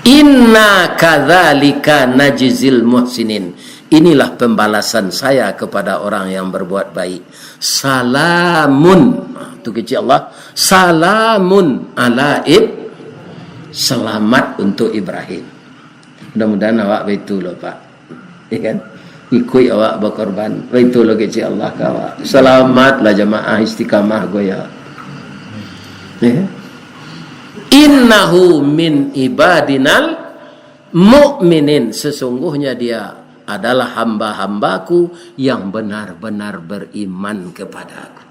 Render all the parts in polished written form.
Inna kadzalika najzil muhsinin. Inilah pembalasan saya kepada orang yang berbuat baik. Salamun, itu kecil Allah. Salamun ala selamat untuk Ibrahim. Mudah-mudahan awak betul loh Pak. Ya kan? Ikut awak berkorban. Betul loh kecil Allah kawak. Selamatlah jamaah istiqamah goya. Ya. Innahu min ibadinal mu'minin. Sesungguhnya dia adalah hamba-hambaku yang benar-benar beriman kepadaku.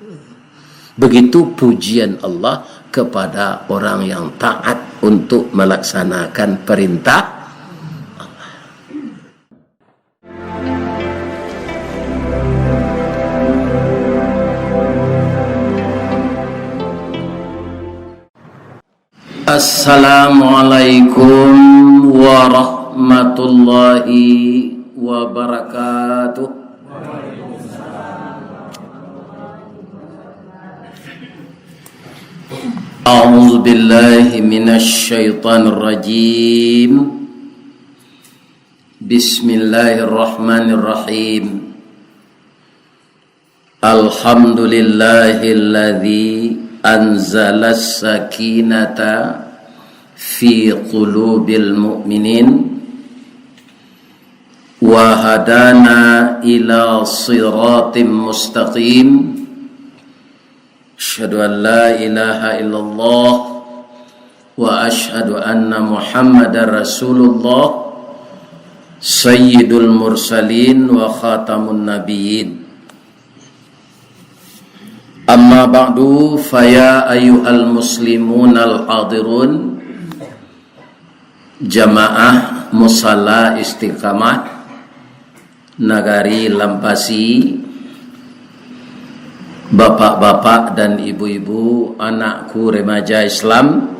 Begitu pujian Allah kepada orang yang taat untuk melaksanakan perintah Allah. Assalamualaikum warahmatullahi wabarakatuh. A'udzu billahi minasy syaithanir rajim. Bismillahirrahmanirrahim. Alhamdulillahilladzi anzalas sakinata fi qulubil mu'minin wa hadana ila siratim mustaqim. Asyhadu an la ilaha illallah wa asyhadu anna Muhammadar Rasulullah sayyidul mursalin wa khatamun nabiyyin. Amma ba'du, faya ayyuhal muslimun al-hadirun, jamaah musalla istiqamah Nagari Lampasi, bapak-bapak dan ibu-ibu, anakku remaja Islam,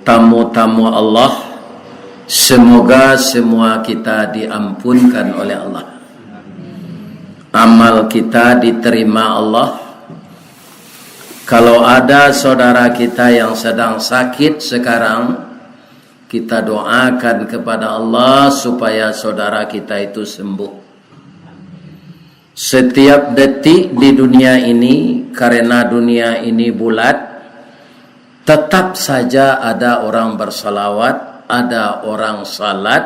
tamu-tamu Allah, semoga semua kita diampunkan oleh Allah, amal kita diterima Allah. Kalau ada saudara kita yang sedang sakit sekarang, kita doakan kepada Allah supaya saudara kita itu sembuh. Setiap detik di dunia ini, karena dunia ini bulat, tetap saja ada orang bersalawat, ada orang salat,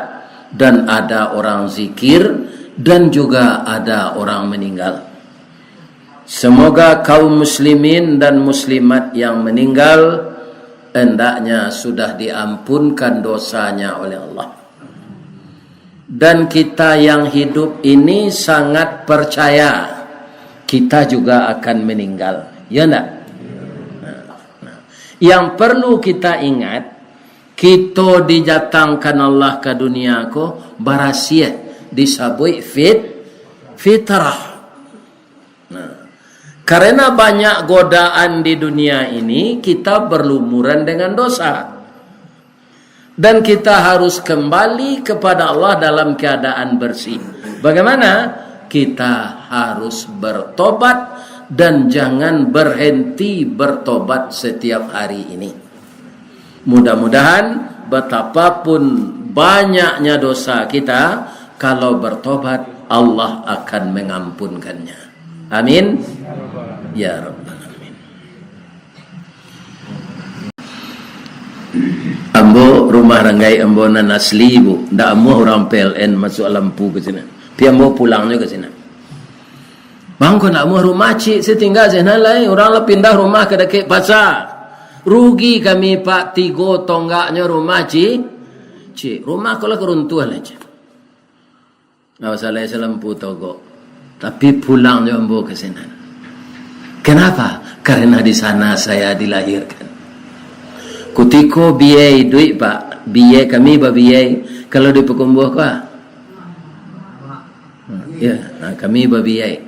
dan ada orang zikir, dan juga ada orang meninggal. Semoga kaum muslimin dan muslimat yang meninggal hendaknya sudah diampunkan dosanya oleh Allah. Dan kita yang hidup ini sangat percaya kita juga akan meninggal. Ya enggak? Yang perlu kita ingat, kita dijatangkan Allah ke dunia ko barasia disabui fitrah. Karena banyak godaan di dunia ini, kita berlumuran dengan dosa. Dan kita harus kembali kepada Allah dalam keadaan bersih. Bagaimana? Kita harus bertobat dan jangan berhenti bertobat setiap hari ini. Mudah-mudahan betapapun banyaknya dosa kita, kalau bertobat Allah akan mengampunkannya. Amin. Ya Rabbal Alamin. Ambo rumah ranggai ambo nan asli bu. Ndak ambo orang PLN masuk lampu ke sini. Pi ambo pulangnya ke sini. Bang ko nak ambo rumah cik saya tinggal sana lain. Orang lah pindah rumah ke dekat pasar. Rugi kami pak 3 tonggaknya rumah cik. Cik rumah kalau keruntuhan aja. Nggak usah lain selampu togok. Tapi pulangnya ambo ke sana. Kenapa? Karena di sana saya dilahirkan. Kutiko biaya duit pak, biaya kami biaya kalau di Pekumbuh kah? Ya, nah, kami biaya.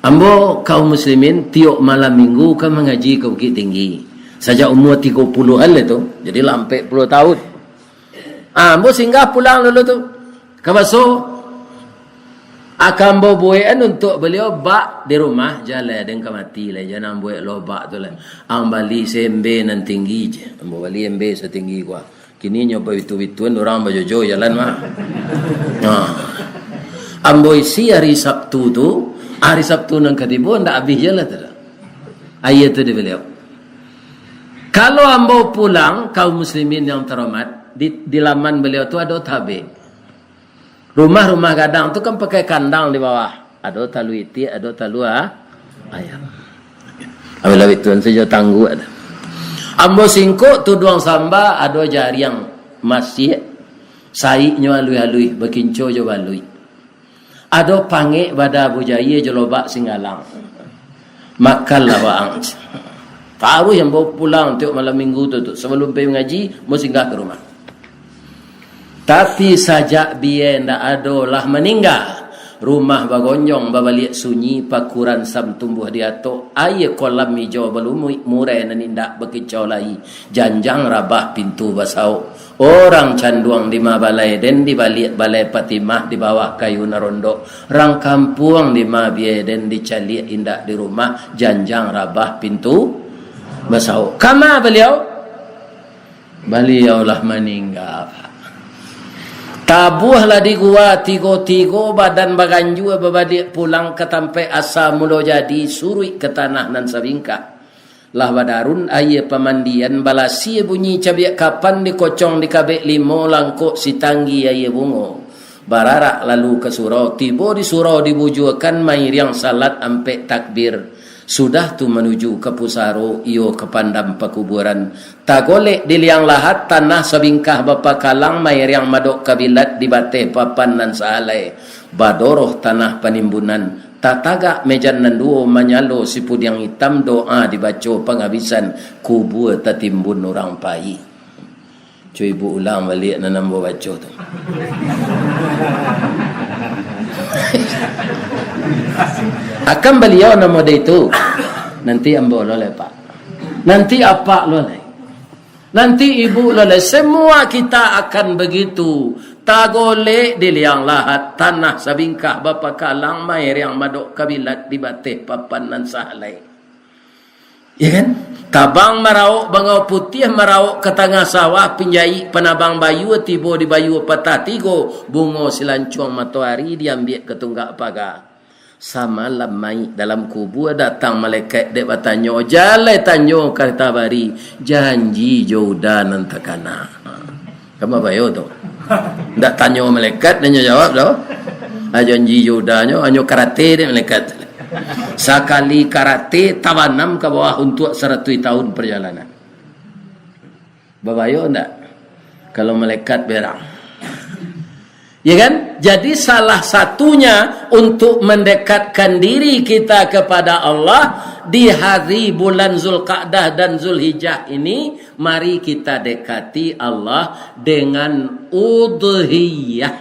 Ambo kaum muslimin tiap malam minggu kan mengaji ke Bukit Tinggi. Saja umur 30-an itu, jadi lampai 10 tahun. Ambo singgah pulang dulu tu. Kabaso akan buat untuk beliau bak di rumah jalan dengan mati lah, jangan buat lo bak tu lah. Ang bali sembe nan tinggi je, ambo bali embe setinggi gua. Kini nyoba itu-ituan orang bajojo jalan mah. Ambo isi hari Sabtu tu, hari Sabtu nang katibo ndak habis jalan tu. Ayat tu dia beliau. Kalau ambo pulang kaum muslimin yang terhormat, di laman beliau tu ada tabe. Rumah-rumah gadang tu kan pakai kandang di bawah. Ada talu iti, ada talu ayam. Apabila itu saja tangguh ada. Ambo singkuk tu duang samba ada jari yang masih saiknya alui-alui berkinco jo balui. Ada pange pada bujaya jelobak singalang. Makanlah waang. Taruh yang bawa pulang tiap malam minggu tu sebelum pergi mengaji mau singgah ke rumah. Tapi sajak biar ndak ada lah meninggal. Rumah bagonjong babalik sunyi pakuran sam tumbuh di atok air kolam hijau belum murai nan indak bekicau lai janjang rabah pintu basau orang canduang di mabalai dan di balik balai Patimah di bawah kayu narondo rang kampung di mabie dan di calik indak di rumah janjang rabah pintu basau kama beliau lah meninggal. Tabuhlah di gua tigo-tigo badan baganju babadik pulang ke tampai asa mulo jadi surui ke tanah nan sabingkah. Lah badarun aye pemandian balasi bunyi cabiak kapan dikocong di kabek limo langkok si tanggi aye bungo. Bararak lalu ke surau tibo di surau dibujukan mair yang salat ampe takbir. Sudah tu menuju ke pusaro iyo ke pandam pekuburan tagolek di liang lahat tanah sabingkah bapa kalang mair yang madok kabilat di bate papan nan saalai badoroh tanah penimbunan tataga mejan nan duo manyalo sipud yang hitam doa dibaca penghabisan kubur tatimbun orang pai. Cuy ibu ulang balik nanam baca tu. Akan beliau nama dia itu nanti ambo loleh pak, nanti apa loleh, nanti ibu loleh, semua kita akan begitu. Tagolek di liang lahat tanah sabingkah bapa kalang mair yang madok kabilat di bateh papan nan sahalai. Ya kan? Tabang marauk bangau putih marauk ke tengah sawah pinjai penabang bayu tibo di bayu patah tigo bungo silancuang matahari diambil ke tunggak pagar. Sama lamai dalam kubur datang malaikat dek bertanya jalai tanyo kata bari janji jodan antakana. Kamu bayo tu. Ndak tanya malaikat nanya jawab dah. Janji jodannya hanya karate dek malaikat. Sekali karate tawanam ke bawah untuk 100 tahun perjalanan. Babayo ndak? Kalau malaikat berang. Ya kan? Jadi salah satunya untuk mendekatkan diri kita kepada Allah di hari bulan Zulqa'dah dan Zulhijjah ini, mari kita dekati Allah dengan udhiyah.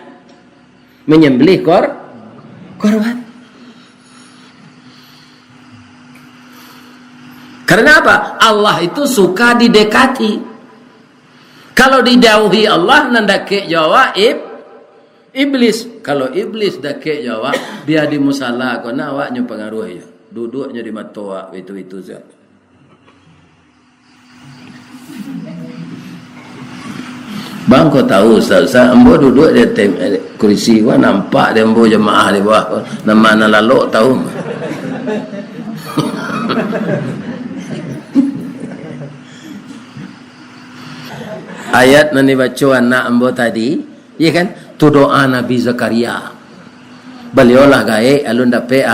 Menyembelih korban. Karena apa? Allah itu suka didekati. Kalau dijauhi Allah nandake jawab iblis. Kalau iblis dah ke jawab dia di musala kau nak awaknya pengaruh ya. Duduknya di matoa itu saja. Bang kau tahu Ustaz, ambo duduk di kursi gua nampak dia ambo jemaah di bawah nama lalu tahu. Ayat nani baca anak ambo tadi, ya kan? Tu doa Nabi Zakaria. Beliau lah gae alun dape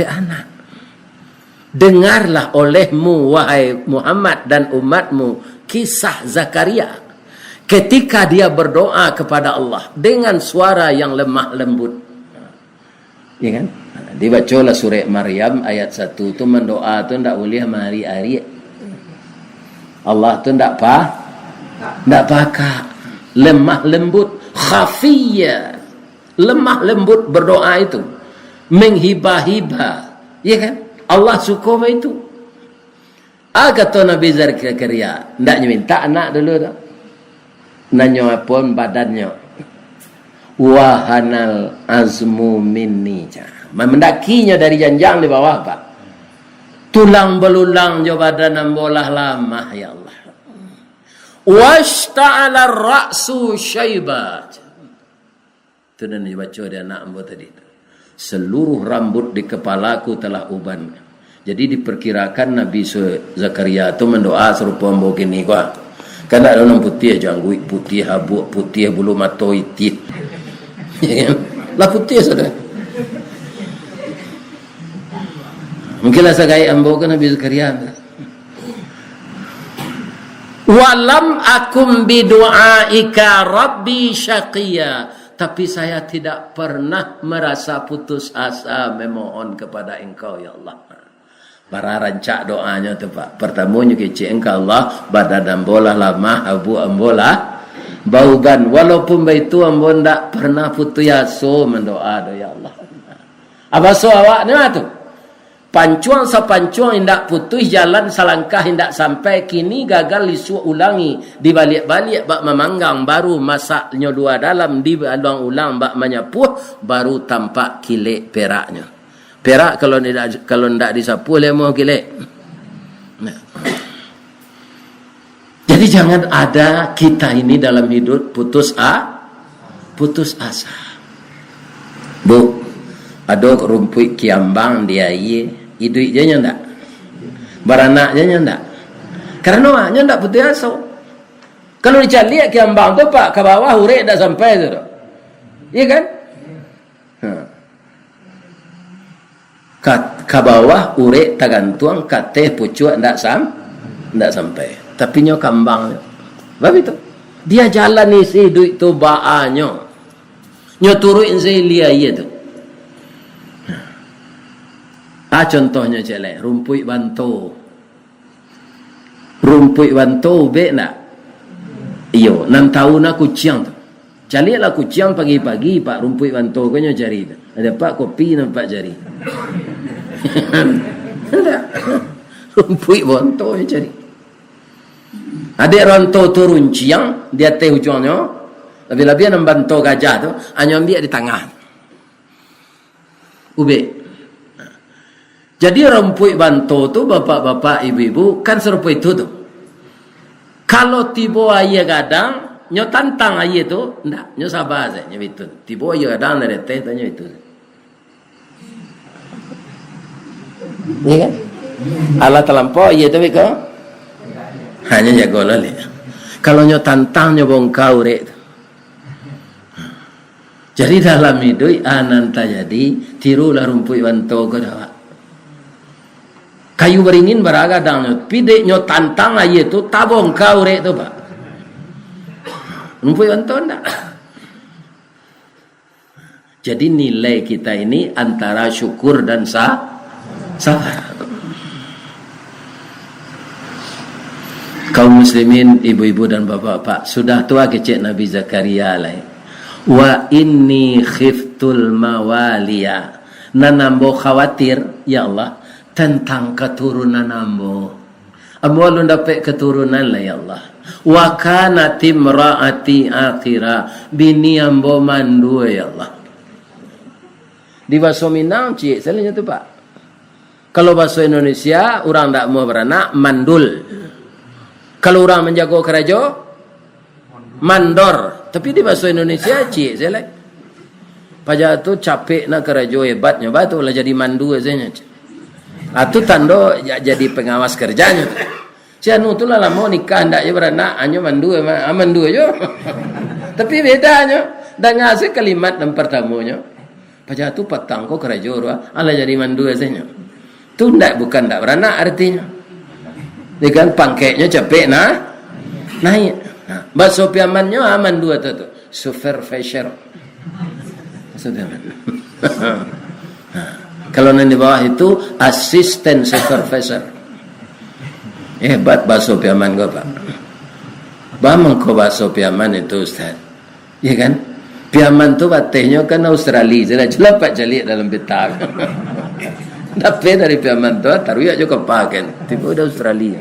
anak. Dengarlah olehmu wahai Muhammad dan umatmu kisah Zakaria ketika dia berdoa kepada Allah dengan suara yang lemah lembut. Ya kan? Dibacalah surah Maryam ayat 1 tu mendoa tu ndak boleh hari-hari. Allah tu ndak pakai lemah lembut, khafiyah, lemah lembut berdoa itu, menghibah-hibah, ya kan? Allah suka itu. Kata Nabi Zakaria, ndaknya minta anak dulu dah. Nanya pun badannya, wahanal azmu minni, mendakinya dari janjang di bawah pak. Tulang belulang jo badan ambolah lama ya Allah. Washta'ala ra'su syaiba. Itu dan dibaca dari anak ambo tadi. Seluruh rambut di kepalaku telah uban. Jadi diperkirakan Nabi Zakaria itu mendoa serupa ambo gini gua. Kan ada orang putih janggut, putih habuk, putih bulu mata itit. Lah putih sudah. Mungkinlah sagai ambo kan Nabi Zakaria. Walam akum bidu'aika rabbi syaqiya. Tapi saya tidak pernah merasa putus asa memohon kepada engkau ya Allah. Para rancak doanya tu Pak. Pertamanya kecik engkau Allah. Badan bola lama abu ambola bauban. Walaupun itu ambo tak pernah putus asa mendoa do ya Allah. Apa so awak ni tu? Pancuang sapancuang hendak putus jalan salangkah hendak sampai kini gagal isu ulangi dibalik-balik bak memanggang baru masaknya dua dalam dibaluang ulang bak menyapuh baru tampak kilik peraknya. Perak kalau ndak disapuh lemah kilik. Nah. Jadi jangan ada kita ini dalam hidup putus asa. Bu, ada rumput kiambang dia hidup je ndak. Baranaknya ndak. Karena nya ndak putus asa. Kalau dicari kiambang tu Pak ke bawah urek dah sampai tu. Iya kan? Ke bawah urek tagantuang kateh pucuk ndak sampai. Tapi nyo kambang. Bab itu. Dia jalan isi duit tu baanyo. Nyo turuin selia iya tu. Contohnya celek rumput bantu. Rumput bantu be nak. Iyo, 6 tahun aku ciang tu. Carilah kucing pagi-pagi Pak rumput bantu kau cari. Ada Pak kopi nampak jari. Ada. Rumput bantu cari. Adik rantau turun ciang, dia teh hujungnya. Lebih-lebih nak bantu gajah tu, hanya ambil di tangan. Ube. Jadi rumput bantu tu bapak-bapak ibu-ibu kan serupa itu tu. Kalau tiba ayah gadang, nyo tantang ayah tu, ndak, nyo sabar saja, nyo itu. Tiba ayah gadang dari teh tanya itu. Ni kan? Allah terlampau ayah tu ke? Hanya jaga lali. Kalau nyo tantang nyo bongkau rek. Jadi dalam hidup ananta jadi tirulah rumput bantu ke dah. Kayu beringin beragadang pide nyo tantang aye tu tabong kau rek tu Pak. Rumput bantu ndak. Jadi nilai kita ini antara syukur dan sabar. Kaum muslimin, ibu-ibu dan bapak-bapak, sudah tua kecik Nabi Zakaria lah. Wa inni khiftul mawaliya. Nanambo khawatir, ya Allah, tentang keturunan ambo. Ambo belum dapat keturunan lah ya Allah. Wa kanat imraati akhira. Bini ambo mandu ya Allah. Di bahasa Minang cik, salahnya tu Pak. Kalau bahasa Indonesia orang tak mau beranak mandul. Kalau orang menjaga keraja mandor. Tapi di bahasa Indonesia cik salah. Paja tu capek nak keraja hebatnya batu lah jadi mandu saja. Itu tanda jadi pengawas kerjanya. Cianu tu lah lama nikah ndak je beranak hanya mandu aja. Tapi bedanya dah ngasih kalimat yang pertamanya. Paja tu petang ko keraja ala jadi mandu saja. Tu bukan ndak beranak artinya. Dengan pangkeknya capek naik. Bahasa piamannya aman dua tu. Supervisor. Sudah. Kalau yang di bawah itu asisten supervisor. Hebat bahasa piaman kau Pak. Bamang kau bahasa piaman itu Ustaz. Ya kan? Piaman tu batehnya kan Australia. Jelas Pak jalik dalam betang. Dapat dari piaman tu taruh aja kepaken. Tiba dari Australia.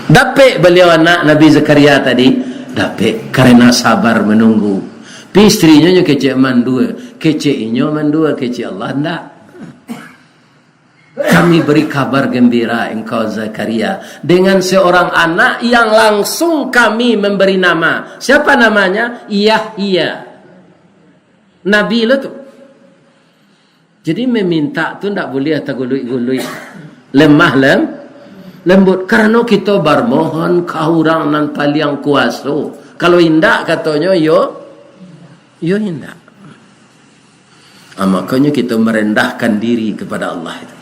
Dapat beliau anak Nabi Zakaria tadi. Dapat karena sabar menunggu. Istrinya kecik mandua. Keciknya mandua. Kecik Allah tak. kami beri kabar gembira engkau Zakaria dengan seorang anak yang langsung kami memberi nama. Siapa namanya? Yahya. Nabi lah tu. Jadi meminta tu tak boleh tergului-gului, lemah lembut. Karena kita bermohon ke orang nan paling kuasa. Kalau indak katanya yo indak. Makanya kita merendahkan diri kepada Allah itu.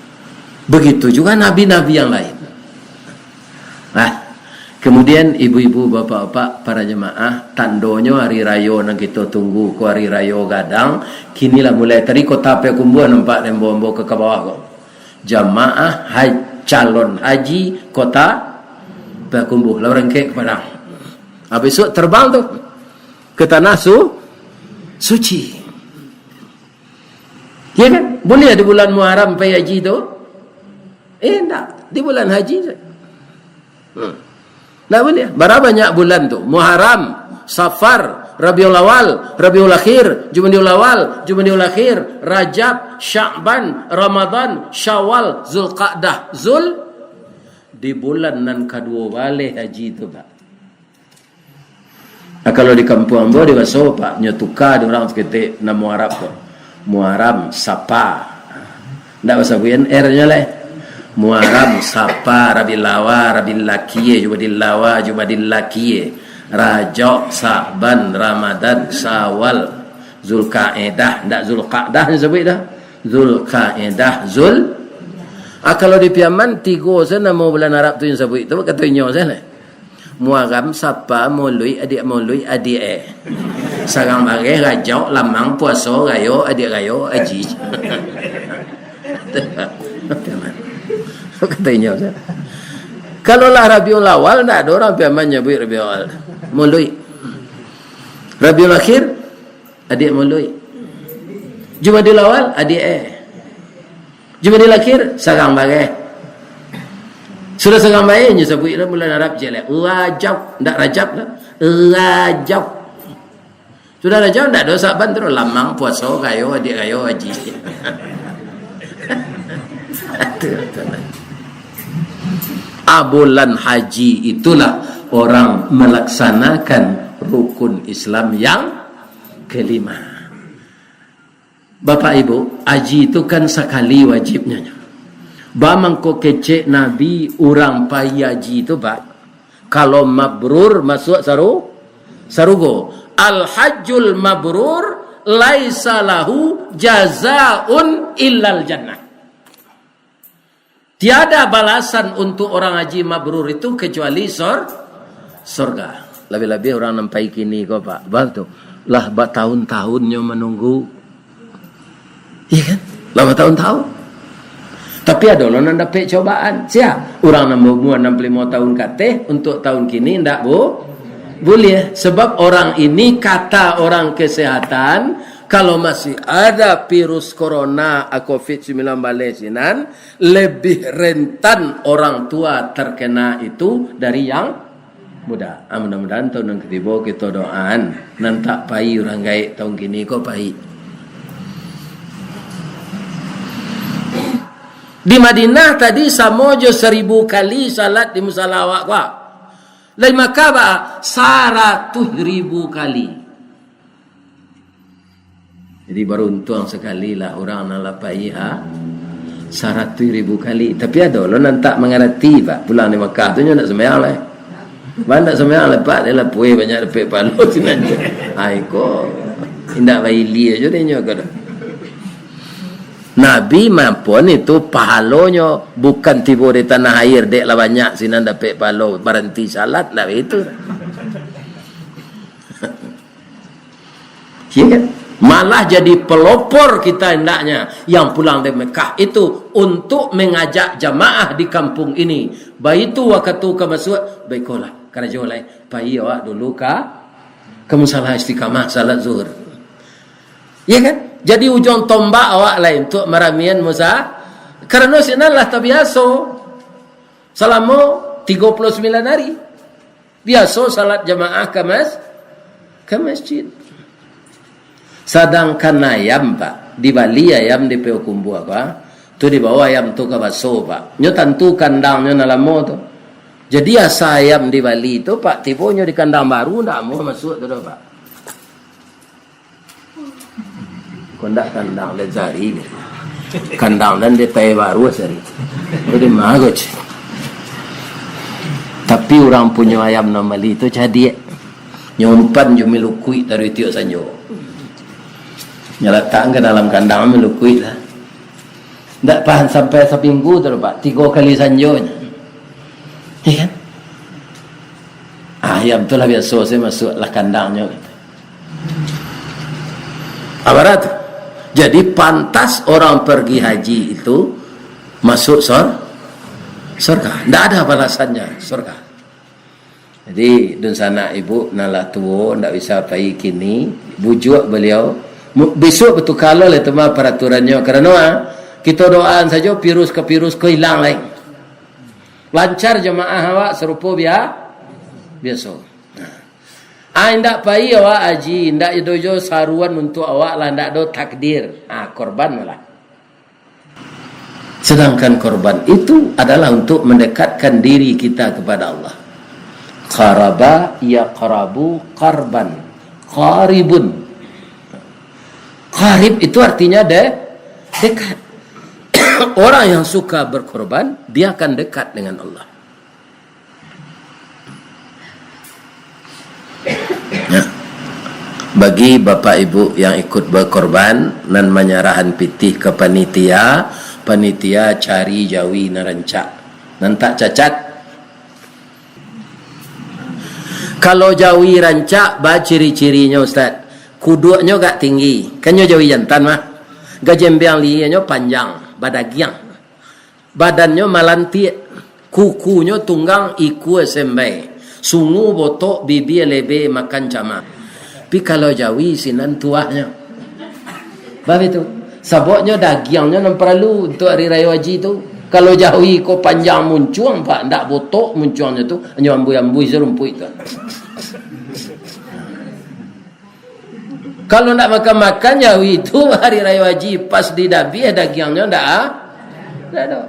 Begitu juga nabi-nabi yang lain. Kemudian ibu-ibu, bapak-bapak, para jemaah, tandanya hari raya yang kita tunggu ke hari raya gadang. Kinilah mulai tadi kota Pekumbuan nampak dembo-dembo ke bawah kok. Jamaah calon haji kota Pekumbuh lah orang ke Padang. Habis itu terbang tu ke tanah suci. Ya kan? Boleh di bulan Muharram pergi haji tu? Tak. Di bulan haji saja. Tak boleh. Berapa banyak bulan tu? Muharram, Safar, Rabiul Awal, Rabiul Akhir, Jumadil Awal, Jumadil Akhir, Rajab, Sya'ban, Ramadan, Syawal, Zulqa'dah. Di bulan nan kedua balik haji tu, Pak. Kalau di kampung ambo di baso, Pak, nyotuka di orang seketik nama Muharram tu. Muharram, Sapa. Tak bahasa buyan R-nya lah. Muharram, Sapa, Rabiul Awal, Rabiul Akhir, Jumadil Awal, Jumadil Akhir, Rajab, Sa'ban, Ramadan, Syawal, Zulqa'dah. Tak Zulqa'dah ni sebut dah. Zulqa'dah, kalau di Piaman, 3 sana nama bulan Arab tu yang sebut tu, katanya sana. Muharram, Sapa, Maului, adik sarang bagai, Rajab, Lamang, Puasa, Rayo, adik Rayo, Haji. Piaman. Katanya sana. Kalau lah Rabiul Awal, tak ada orang Piaman nyebut Rabiul Awal. Maului. Rabiul Akhir, adik Maului. Jumadil Awal, adik Jumadil Akhir, sarang bagai. Sudah sarang bagai, dia sebut bulan Arab je lah. Rajab, tak Rajab lah. Rajab. Sudah Rajab, tak ada Sa'ban terus. Lamang, Puasa, Rayo, adik Rayo, Haji. Bulan haji itulah orang melaksanakan rukun Islam yang kelima. Bapak Ibu, haji itu kan sekali wajibnya. Bamang ko kecek Nabi orang pai haji itu, Pak. Kalau mabrur masuk sarugo. Al-hajjul mabrur laisa lahu jazaun illal jannah. Tiada balasan untuk orang haji mabrur itu kecuali surga. Lebih-lebih orang nampai kini kok, Pak. Betul. Lah bertahun-tahunnya menunggu. Iya kan? Lah bertahun-tahun. Tapi ada orang yang dapat cobaan. Siap? Orang yang berumur 65 tahun kateh untuk tahun kini tidak boleh. Sebab orang ini kata orang kesehatan, kalau masih ada virus corona COVID-19 sinan, lebih rentan orang tua terkena itu dari yang muda. Mudah-mudahan tahun yang ketiga kita doaan nantak pai orang gaik tahun kini kok pai. Di Madinah tadi samojo 1000 kali salat di musala awak wa. Lai Makkah 100,000 kali. Jadi beruntung sekali lah orang nak lapai 100,000 kali. Tapi ada orang nantak mengerti, Pak. Pulang di Makkah tu nak sembahyang lah. Banyak sembahyang lepas dia lah puai banyak dapat pahala sinan. Ko indak baili aja dia nyoga. Nabi maupun itu pahalanya bukan tiba di tanah air dek lah banyak sinan dapat pahala berhenti salat lah itu. Ya kan? Malah jadi pelopor kita hendaknya yang pulang dari Mekah itu untuk mengajak jamaah di kampung ini. Baitu waktu ke masuk baikolah karena jolai pai awak dulu ke musalah istiqamah salat zuhur. Ya kan? Jadi ujung tombak awak lain untuk meramian musa karena sinalah terbiasa selama 39 hari biasa salat jamaah ke masjid. Sedangkan ayam, Pak, di Bali ayam di Peokumbu apa? Tu di bawah ayam tu ke baso pak. Nyo tentu kandangnya nalamo tu. Jadi asa ayam di Bali tu pak tibonya di kandang baru ndak mau masuk tu dah pak. Kondak kandang lezari. Kandang dan dia tay baru sehari. Jadi magoj. Tapi orang punya ayam normali itu jadi nyumpan je melukui dari tiok sanjo. Nyeletak ke dalam kandang melukui lah. Tak pahan sampai seminggu tu pak, 3 kali sanjonya. Ya kan? Ayam tu lah biasa saya masuklah kandangnya. Apa tu? Jadi pantas orang pergi haji itu masuk surga. Tak ada balasannya surga. Jadi dun sana ibu nala tua tak bisa pergi kini, bujuk beliau. Besok betul kalau le tema peraturannya kerana kita doaan saja virus ke hilang lain. Lancar jemaah awak serupa biasa. Ndak pai awak haji, ndak dojo saruan untuk awak lah, ndak do takdir. Korban malah. Sedangkan korban itu adalah untuk mendekatkan diri kita kepada Allah. Qaraba yaqrabu qarban. Qaribun. Qarib itu artinya dekat. Orang yang suka berkorban, dia akan dekat dengan Allah. Ya. Bagi bapak ibu yang ikut berkorban dan menyerahan pitih ke panitia, panitia cari jawi narancak dan tak cacat. Kalau jawi rancak, bah ciri-cirinya ustaz, kuduknya gak tinggi, kan jawi jantan mah, gajembiang lianya panjang, badagiang, badannya malantik, kukunya tunggang iku sembai, sungu botok bibi lebe makan cama. Tapi kalau jawi sinan tuahnya, bah itu, saboknya dagingnya nam perlu untuk hari raya haji tu. Kalau jawi ko panjang muncuang pak, ndak botok muncuangnya tu, hanya ambui-ambui serumpui tu. Kalau nak makan-makan jawi itu hari raya haji pas di dabi dagingnya ndak ada.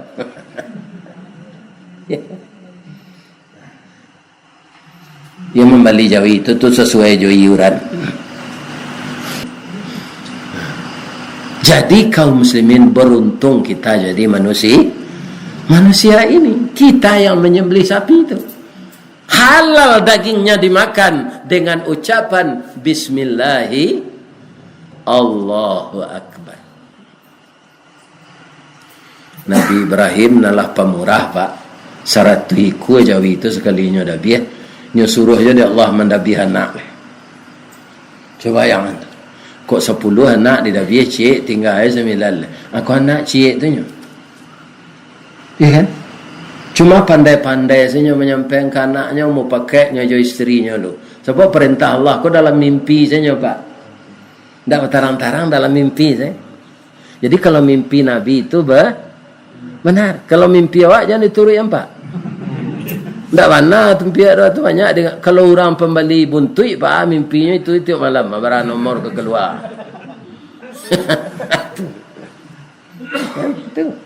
Yang membeli jawi itu tu sesuai jo iuran. Jadi kaum muslimin beruntung kita jadi manusia ini. Kita yang menyembelih sapi itu. Halal dagingnya dimakan dengan ucapan Bismillahi Allahu Akbar. Nabi Ibrahim nalah pemurah pak. Syarat iku jawi itu sekalinya dabiah. Nya suruh jadi Allah mendabiah anak. Coba yang kok 10 anak di dabiah cik tinggal 9. Aku anak cik tu nya. Ya kan? Cuma pandai-pandai saja menyampaikan anaknya mau pakainya jo istrinya lu. Sebab perintah Allah kau dalam mimpi saja pak. Tak terang-terang dalam mimpi saja. Jadi kalau mimpi Nabi itu benar. Kalau mimpi awak jangan diturut yang pak. Tak mana tempiak tu banyak. Dengan, kalau orang pembeli buntui pak mimpinya itu malam. Barang nomor ke keluar. Itu.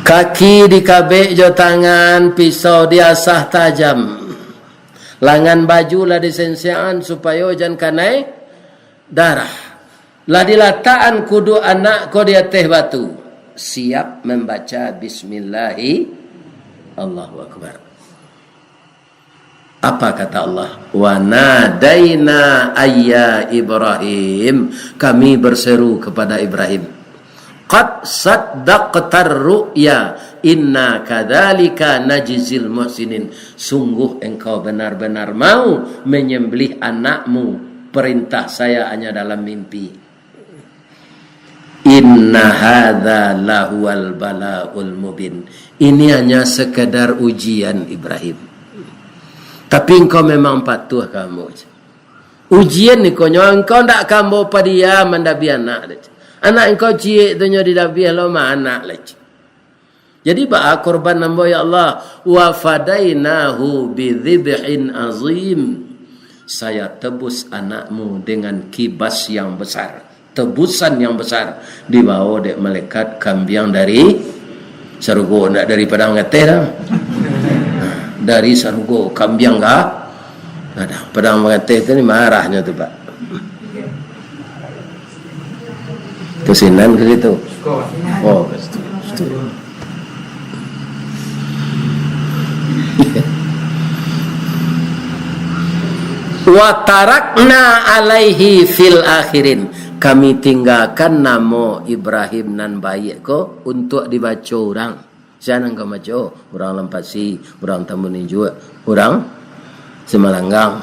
Kaki dikabek jo tangan, pisau diasah tajam. Langan baju lah disensiaan supaya jangan kanai darah. Lah dilataan kudu anak ko di atas batu. Siap membaca Bismillahi Allahu Akbar. Apa kata Allah? Wa nadaina ayya Ibrahim. Kami berseru kepada Ibrahim. Qad saddaqtar ru'ya inna kadzalika najzil muhsinin. Sungguh engkau benar-benar mau menyembelih anakmu. Perintah saya hanya dalam mimpi. Inna hadza lahuwal balaul mubin. Ini hanya sekedar ujian Ibrahim. Tapi engkau memang patuh kamu. Ujian ni engkau tak kamu padia mendabi anak. Anak engkau cik tu nya didabiah lama anak lagi. Jadi ba'a korban nambah ya Allah. Wa fadainahu bidhibhin azim. Saya tebus anakmu dengan kibas yang besar. tebusan yang besar dibawa oleh malaikat kambiang dari Sarugo, nak dari Padang Ngeteh dah. Dari Sarugo kambiang enggak ada. Padang Ngeteh tu ni marahnya tu Pak. Kesinan ke situ. Oh, ke situ. Wa tarakna alaihi fil akhirin, kami tinggalkan nama Ibrahim nan baik ko untuk dibaca orang. Siapa yang kau baca? Orang Lampasi, orang Tambun Ninju, orang Semalanggang,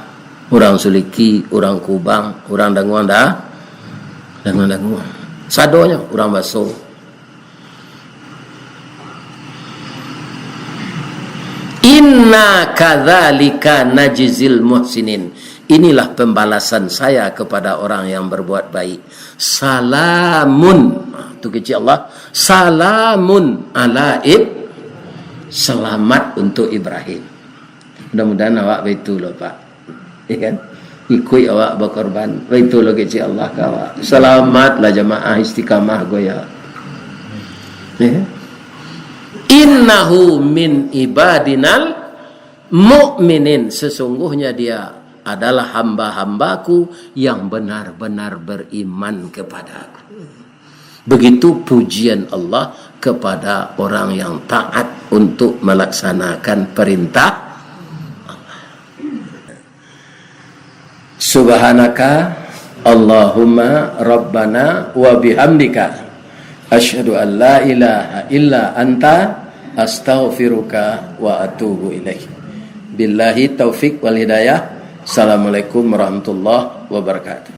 orang Suliki, orang Kubang, orang Danguang dah, Danguang. Sadonya orang Baso. Inna kadzalika najzil muhsinin. Inilah pembalasan saya kepada orang yang berbuat baik. Salamun, tu kecil Allah. Salamun ala selamat untuk Ibrahim. Mudah-mudahan awak betul loh Pak. Ya kan? Ikut awak berkorban. Betul loh kecil Allah ke awak. Selamatlah jamaah istiqamah goya. Ya. Innahu min ibadinal mu'minin. Sesungguhnya dia adalah hamba-hambaku yang benar-benar beriman kepadaku. Begitu pujian Allah kepada orang yang taat untuk melaksanakan perintah Allah. Subhanaka Allahumma Rabbana wa bihamdika asyhadu an la ilaha illa anta astaghfiruka wa atubu ilaih. Billahi taufik wal hidayah. Assalamualaikum warahmatullahi wabarakatuh.